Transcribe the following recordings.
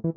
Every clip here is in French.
Salut,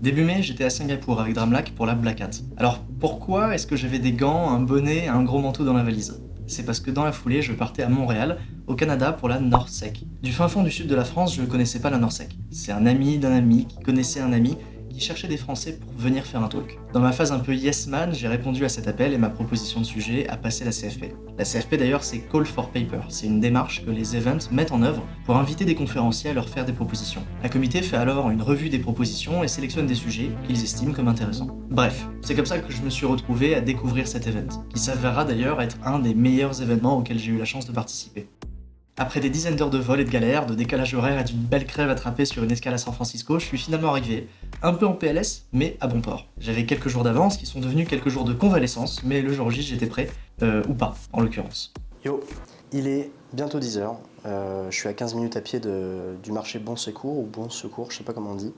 début mai, j'étais à Singapour avec Dramlac pour la Black Hat. Alors pourquoi est-ce que j'avais des gants, un bonnet et un gros manteau dans la valise? C'est parce que dans la foulée, je partais à Montréal, au Canada, pour la NorthSec. Du fin fond du sud de la France, je ne connaissais pas la NorthSec. C'est un ami d'un ami qui connaissait un ami qui cherchait des Français pour venir faire un talk. Dans ma phase un peu yes man, j'ai répondu à cet appel et ma proposition de sujet a passé la CFP. La CFP d'ailleurs, c'est Call for Paper. C'est une démarche que les events mettent en œuvre pour inviter des conférenciers à leur faire des propositions. Un comité fait alors une revue des propositions et sélectionne des sujets qu'ils estiment comme intéressants. Bref, c'est comme ça que je me suis retrouvé à découvrir cet event, qui s'avérera d'ailleurs être un des meilleurs événements auxquels j'ai eu la chance de participer. Après des dizaines d'heures de vol et de galères, de décalage horaire et d'une belle crève attrapée sur une escale à San Francisco, je suis finalement arrivé, un peu en PLS, mais à bon port. J'avais quelques jours d'avance qui sont devenus quelques jours de convalescence, mais le jour J j'étais prêt, ou pas en l'occurrence. Yo, il est bientôt 10h, je suis à 15 minutes à pied du marché Bon Secours, ou Bon Secours, je sais pas comment on dit.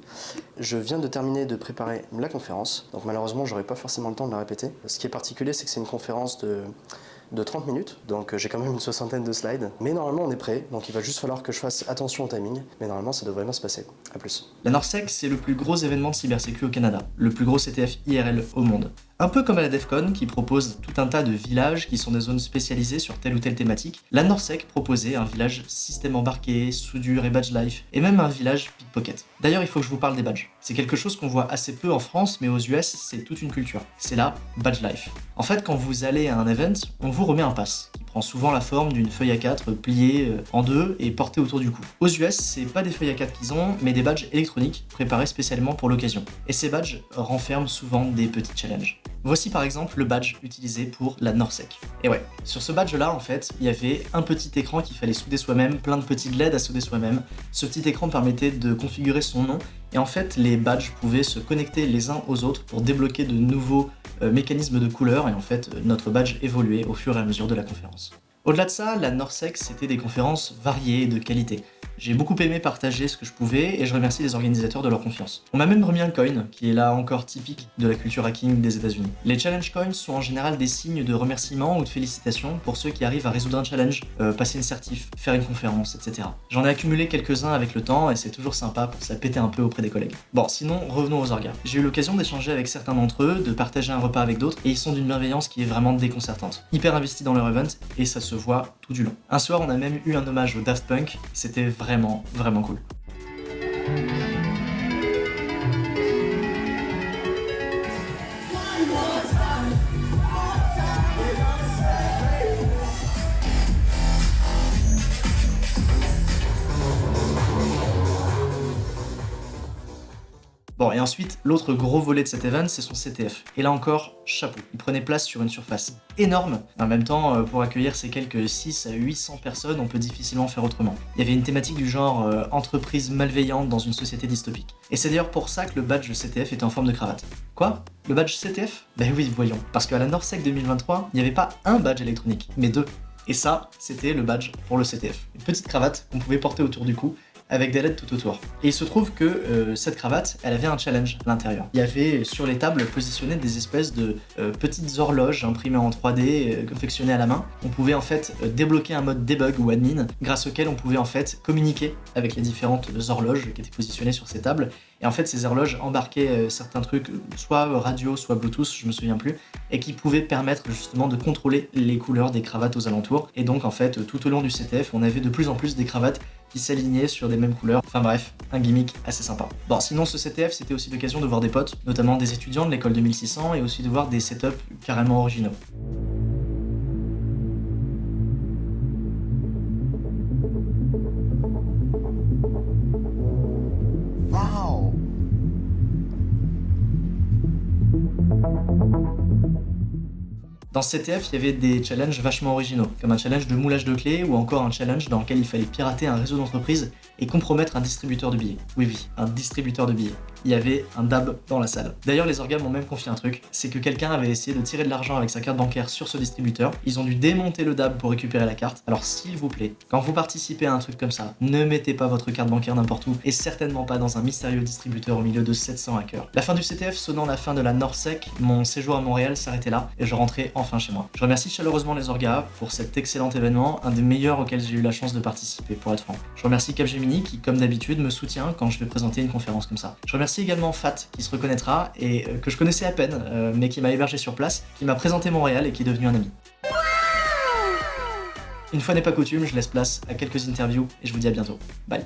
Je viens de terminer de préparer la conférence, donc malheureusement j'aurai pas forcément le temps de la répéter. Ce qui est particulier, c'est que c'est une conférence de 30 minutes, donc j'ai quand même une soixantaine de slides. Mais normalement on est prêt, donc il va juste falloir que je fasse attention au timing, mais normalement ça devrait bien se passer. A plus. La NorthSec, c'est le plus gros événement de cybersécu au Canada, le plus gros CTF IRL au monde. Un peu comme à la DEFCON, qui propose tout un tas de villages qui sont des zones spécialisées sur telle ou telle thématique, la NorthSec proposait un village système embarqué, soudure et badge life, et même un village pickpocket. D'ailleurs, il faut que je vous parle des badges. C'est quelque chose qu'on voit assez peu en France, mais aux US, c'est toute une culture. C'est la badge life. En fait, quand vous allez à un event, on vous remet un pass, qui prend souvent la forme d'une feuille A4 pliée en deux et portée autour du cou. Aux US, c'est pas des feuilles A4 qu'ils ont, mais des badges électroniques préparés spécialement pour l'occasion. Et ces badges renferment souvent des petits challenges. Voici par exemple le badge utilisé pour la NorthSec. Et ouais, sur ce badge-là, en fait, il y avait un petit écran qu'il fallait souder soi-même, plein de petits LED à souder soi-même. Ce petit écran permettait de configurer son nom, et en fait, les badges pouvaient se connecter les uns aux autres pour débloquer de nouveaux mécanismes de couleurs, et en fait, notre badge évoluait au fur et à mesure de la conférence. Au-delà de ça, la NorthSec, c'était des conférences variées et de qualité. J'ai beaucoup aimé partager ce que je pouvais et je remercie les organisateurs de leur confiance. On m'a même remis un coin, qui est là encore typique de la culture hacking des États-Unis. Les challenge coins sont en général des signes de remerciement ou de félicitations pour ceux qui arrivent à résoudre un challenge, passer une certif, faire une conférence, etc. J'en ai accumulé quelques-uns avec le temps et c'est toujours sympa pour se la péter un peu auprès des collègues. Bon, sinon, revenons aux orgas. J'ai eu l'occasion d'échanger avec certains d'entre eux, de partager un repas avec d'autres et ils sont d'une bienveillance qui est vraiment déconcertante. Hyper investis dans leur event et ça se voit tout du long. Un soir, on a même eu un hommage au Daft Punk, c'était vraiment cool. Bon, et ensuite, l'autre gros volet de cet event, c'est son CTF. Et là encore, chapeau. Il prenait place sur une surface énorme. En même temps, pour accueillir ces quelques 6 à 800 personnes, on peut difficilement faire autrement. Il y avait une thématique du genre entreprise malveillante dans une société dystopique. Et c'est d'ailleurs pour ça que le badge CTF était en forme de cravate. Quoi? Le badge CTF? Ben oui, voyons. Parce qu'à la NorthSec 2023, il n'y avait pas un badge électronique, mais deux. Et ça, c'était le badge pour le CTF. Une petite cravate qu'on pouvait porter autour du cou, avec des LED tout autour. Et il se trouve que cette cravate, elle avait un challenge à l'intérieur. Il y avait sur les tables positionnées des espèces de petites horloges imprimées en 3D, confectionnées à la main. On pouvait en fait débloquer un mode debug ou admin, grâce auquel on pouvait en fait communiquer avec les différentes horloges qui étaient positionnées sur ces tables. Et en fait, ces horloges embarquaient certains trucs, soit radio, soit Bluetooth, je me souviens plus, et qui pouvaient permettre justement de contrôler les couleurs des cravates aux alentours. Et donc en fait, tout au long du CTF, on avait de plus en plus des cravates qui s'alignaient sur des mêmes couleurs. Enfin bref, un gimmick assez sympa. Bon, sinon ce CTF, c'était aussi l'occasion de voir des potes, notamment des étudiants de l'école 2600, et aussi de voir des setups carrément originaux. Wow. Dans ce CTF, il y avait des challenges vachement originaux, comme un challenge de moulage de clés ou encore un challenge dans lequel il fallait pirater un réseau d'entreprise et compromettre un distributeur de billets. Oui, un distributeur de billets. il y avait un DAB dans la salle. D'ailleurs, les orgas m'ont même confié un truc, c'est que quelqu'un avait essayé de tirer de l'argent avec sa carte bancaire sur ce distributeur, ils ont dû démonter le DAB pour récupérer la carte. Alors s'il vous plaît, quand vous participez à un truc comme ça, ne mettez pas votre carte bancaire n'importe où, et certainement pas dans un mystérieux distributeur au milieu de 700 hackers. La fin du CTF sonnant la fin de la NORSEC, mon séjour à Montréal s'arrêtait là, et je rentrais enfin chez moi. Je remercie chaleureusement les orgas pour cet excellent événement, un des meilleurs auxquels j'ai eu la chance de participer, pour être franc. Je remercie Capgemini qui, comme d'habitude, me soutient quand je vais présenter une conférence comme ça. Je remercie également Fat qui se reconnaîtra et que je connaissais à peine, mais qui m'a hébergé sur place, qui m'a présenté Montréal et qui est devenu un ami. Une fois n'est pas coutume, je laisse place à quelques interviews et je vous dis à bientôt. Bye.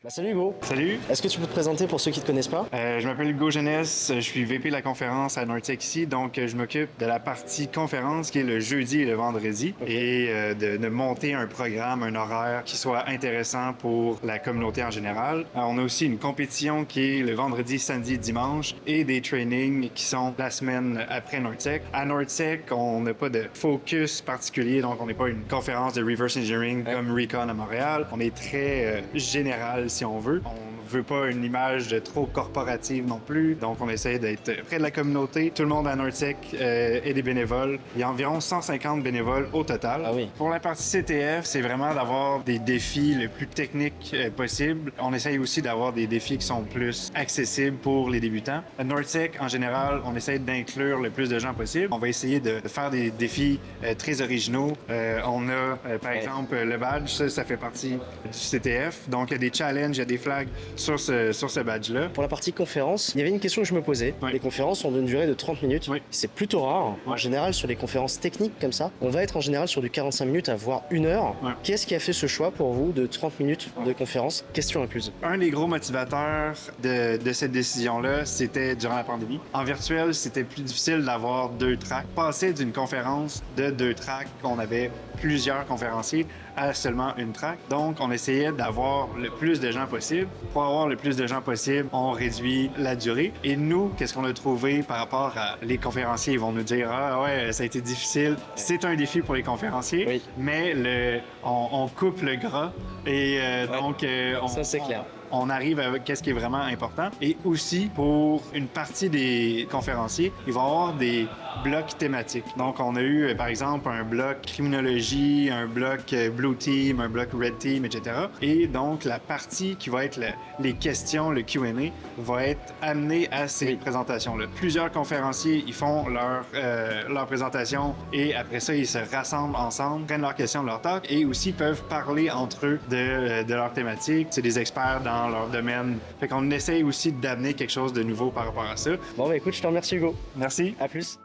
Salut Hugo. Salut, Est-ce que tu peux te présenter pour ceux qui ne te connaissent pas? je m'appelle Hugo Jeunesse, je suis VP de la conférence à Nortec ici, donc je m'occupe de la partie conférence qui est le jeudi et le vendredi et de monter un programme, un horaire qui soit intéressant pour la communauté en général. On a aussi une compétition qui est le vendredi, samedi, dimanche et des trainings qui sont la semaine après Nortec. À Nortec, on n'a pas de focus particulier, donc on n'est pas une conférence de reverse engineering comme Recon à Montréal. On est très général si on veut. On veut pas une image de trop corporative non plus, donc on essaie d'être près de la communauté. Tout le monde à Nortec est des bénévoles. Il y a environ 150 bénévoles au total. Ah oui. Pour la partie CTF, c'est vraiment d'avoir des défis le plus techniques possible. On essaye aussi d'avoir des défis qui sont plus accessibles pour les débutants. À Nortec, en général, on essaie d'inclure le plus de gens possible. On va essayer de faire des défis très originaux. On a, par exemple, le badge, ça fait partie du CTF. Donc, il y a des challenges, il y a des flags sur ce badge-là. Pour la partie conférence, il y avait une question que je me posais. Oui. Les conférences ont une durée de 30 minutes. Oui. C'est plutôt rare. En Ouais. général, sur les conférences techniques comme ça, on va être en général sur du 45 minutes à voire 1 heure. Ouais. Qu'est-ce qui a fait ce choix pour vous de 30 minutes de conférence? Question incluse. Un des gros motivateurs de cette décision-là, c'était durant la pandémie. En virtuel, c'était plus difficile d'avoir 2 tracks. Passer d'une conférence de 2 tracks, on avait plusieurs conférenciers, à seulement une track. Donc, on essayait d'avoir le plus de gens possible. Pour avoir le plus de gens possible, on réduit la durée. Et nous, qu'est-ce qu'on a trouvé par rapport à les conférenciers? Ils vont nous dire « Ah ouais, ça a été difficile. » C'est un défi pour les conférenciers, Oui. mais on coupe le gras et donc Ça, c'est clair. on arrive à qu'est-ce qui est vraiment important. Et aussi, pour une partie des conférenciers, il va y avoir des blocs thématiques. Donc, on a eu, par exemple, un bloc criminologie, un bloc Blue Team, un bloc Red Team, etc. Et donc, la partie qui va être les questions, le Q&A, va être amenée à ces présentations-là. Plusieurs conférenciers, ils font leur présentation et après ça, ils se rassemblent ensemble, prennent leurs questions, leur talk et aussi peuvent parler entre eux de leur thématique. C'est des experts dans leur domaine. Fait qu'on essaye aussi d'amener quelque chose de nouveau par rapport à ça. Bon, bah écoute, je te remercie Hugo. Merci. À plus.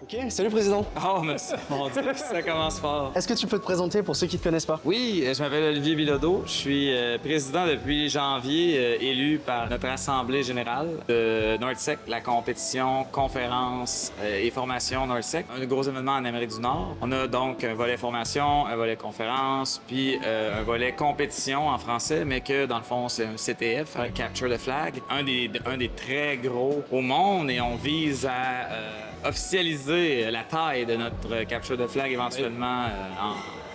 Ok, salut président. Oh, merci. Mon Dieu, ça commence fort. Est-ce que tu peux te présenter pour ceux qui ne te connaissent pas? Oui, je m'appelle Olivier Bilodeau. Je suis président depuis janvier, élu par notre Assemblée générale de Nordsec, la compétition, conférence et formation Nordsec. Un gros événement en Amérique du Nord. On a donc un volet formation, un volet conférence, puis un volet compétition en français, mais que dans le fond, c'est un CTF, un Capture the Flag. Un des très gros au monde et on vise à officialiser la taille de notre Capture the Flag éventuellement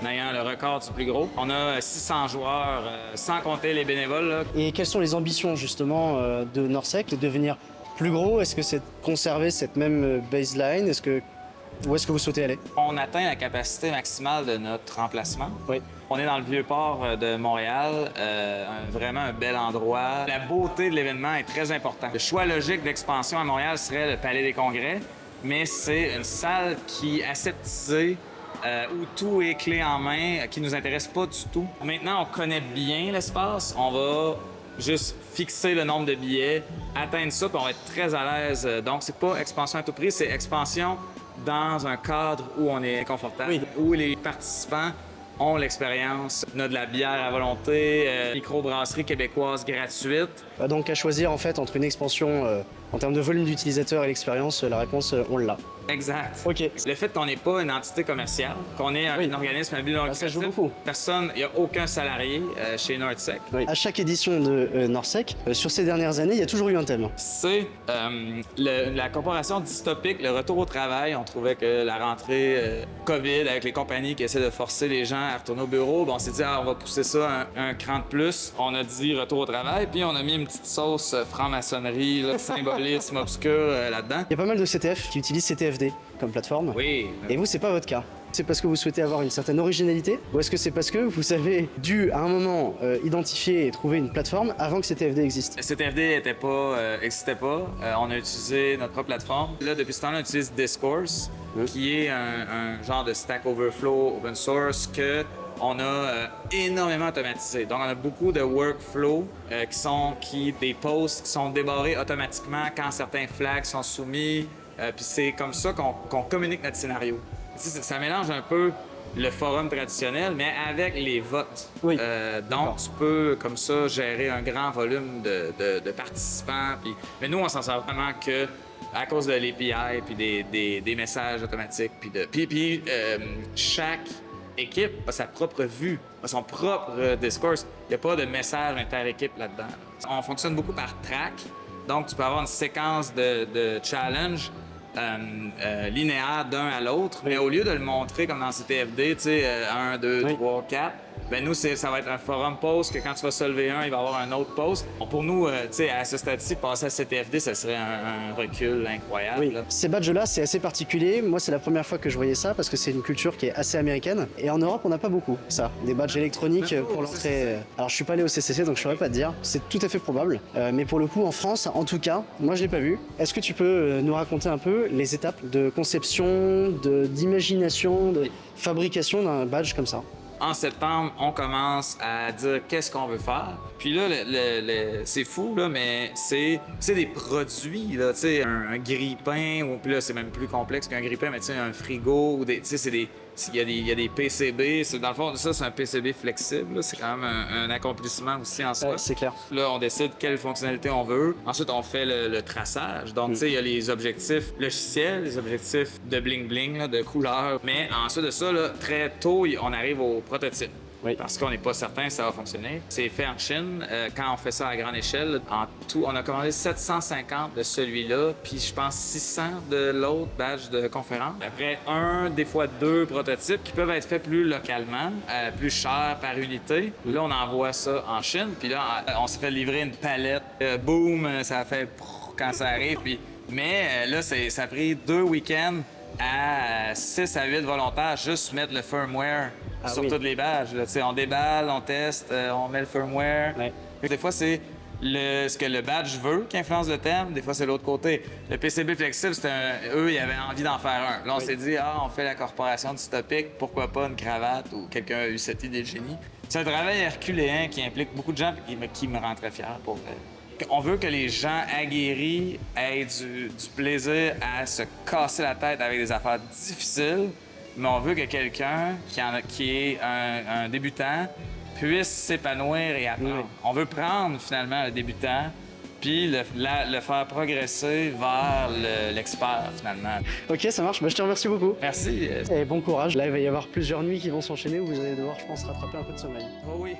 en ayant le record du plus gros. On a 600 joueurs, sans compter les bénévoles. Là. Et quelles sont les ambitions justement de Norsec? De devenir plus gros? Est-ce que c'est de conserver cette même baseline? Où est-ce que vous souhaitez aller? On atteint la capacité maximale de notre emplacement. Oui. On est dans le Vieux-Port de Montréal, vraiment un bel endroit. La beauté de l'événement est très importante. Le choix logique d'expansion à Montréal serait le Palais des Congrès, mais c'est une salle qui est aseptisée, où tout est clé en main, qui nous intéresse pas du tout. Maintenant, on connaît bien l'espace, on va juste fixer le nombre de billets, atteindre ça, puis on va être très à l'aise. Donc, c'est pas expansion à tout prix, c'est expansion dans un cadre où on est confortable, où les participants ont l'expérience. On a de la bière à volonté, microbrasserie québécoise gratuite. Donc à choisir en fait entre une expansion en termes de volume d'utilisateurs et l'expérience, la réponse on l'a. Exact. Ok. Le fait qu'on n'est pas une entité commerciale, qu'on est un organisme à but non ça joue lucratif, beaucoup. personne, il n'y a aucun salarié chez Nordsec. Oui. À chaque édition de Norsec, sur ces dernières années, il y a toujours eu un thème. C'est la corporation dystopique, le retour au travail. On trouvait que la rentrée COVID, avec les compagnies qui essaient de forcer les gens à retourner au bureau, on s'est dit, on va pousser ça un cran de plus. On a dit retour au travail, puis on a mis une petite sauce franc-maçonnerie, là, symbolisme obscur là-dedans. Il y a pas mal de CTF qui utilisent CTFD comme plateforme. Oui. Et vous, c'est pas votre cas. C'est parce que vous souhaitez avoir une certaine originalité ou est-ce que c'est parce que vous avez dû à un moment identifier et trouver une plateforme avant que CTFD existe? CTFD n'existait pas. On a utilisé notre propre plateforme. Là, depuis ce temps-là, on utilise Discourse, qui est un genre de Stack Overflow open source que on a énormément automatisé. Donc, on a beaucoup de workflows des posts qui sont débarrés automatiquement quand certains flags sont soumis. Puis c'est comme ça qu'on communique notre scénario. Ça mélange un peu le forum traditionnel, mais avec les votes. Oui. Donc, tu peux, comme ça, gérer un grand volume de participants. Mais nous, on s'en sert vraiment que à cause de l'API, puis des messages automatiques. Puis chaque équipe a sa propre vue, a son propre discourse. Il n'y a pas de message inter-équipe là-dedans. On fonctionne beaucoup par track. Donc, tu peux avoir une séquence de challenge linéaire d'un à l'autre, mais au lieu de le montrer comme dans CTFD, tu sais, 1, 2, 3, 4, ben nous, ça va être un forum post que quand tu vas se lever il va y avoir un autre post. Bon, pour nous, tu sais, à ce stade-ci, passer à CTFD, ça serait un recul incroyable. Oui. Là. Ces badges-là, c'est assez particulier. Moi, c'est la première fois que je voyais ça parce que c'est une culture qui est assez américaine. Et en Europe, on n'a pas beaucoup ça. Des badges électroniques pour l'entrée. Alors, je suis pas allé au CCC, donc je saurais pas te dire. C'est tout à fait probable. Mais pour le coup, en France, en tout cas, moi, je l'ai pas vu. Est-ce que tu peux nous raconter un peu les étapes de conception, d'imagination, de fabrication d'un badge comme ça? En septembre, on commence à dire qu'est-ce qu'on veut faire. Puis là, c'est fou, là, mais c'est des produits, là, tu sais, un grille-pain, ou puis là, c'est même plus complexe qu'un grille-pain, mais tu sais, un frigo, ou tu sais, il y a des PCB. Dans le fond, ça, c'est un PCB flexible. C'est quand même un accomplissement aussi en soi. C'est clair. Là, on décide quelle fonctionnalité on veut. Ensuite, on fait le traçage. Donc, tu sais, il y a les objectifs logiciels, les objectifs de bling-bling, là, de couleurs. Mais ensuite de ça, là, très tôt, on arrive au prototype. Oui. Parce qu'on n'est pas certain que ça va fonctionner. C'est fait en Chine. Quand on fait ça à grande échelle, en tout, on a commandé 750 de celui-là, puis je pense 600 de l'autre badge de conférence. Après, des fois 2 prototypes qui peuvent être faits plus localement, plus cher par unité. Là, on envoie ça en Chine, puis là, on s'est fait livrer une palette. Boum, ça a fait quand ça arrive. Mais là, ça a pris 2 week-ends à 6 à 8 volontaires juste mettre le firmware sur toutes les badges. Là. On déballe, on teste, on met le firmware. Ouais. Des fois, c'est ce que le badge veut qui influence le thème. Des fois, c'est l'autre côté. Le PCB flexible, eux, ils avaient envie d'en faire un. Là, on s'est dit, on fait la corporation dystopique, pourquoi pas une cravate ou quelqu'un a eu cette idée de génie. C'est un travail herculéen qui implique beaucoup de gens et qui me rend très fier pour vrai. On veut que les gens aguerris aient du plaisir à se casser la tête avec des affaires difficiles, mais on veut que quelqu'un qui est un débutant puisse s'épanouir et apprendre. Oui. On veut prendre finalement le débutant puis le faire progresser vers l'expert finalement. Ok, ça marche. Je te remercie beaucoup. Merci. Et bon courage. Là, il va y avoir plusieurs nuits qui vont s'enchaîner où vous allez devoir, je pense, rattraper un peu de sommeil. Oh oui.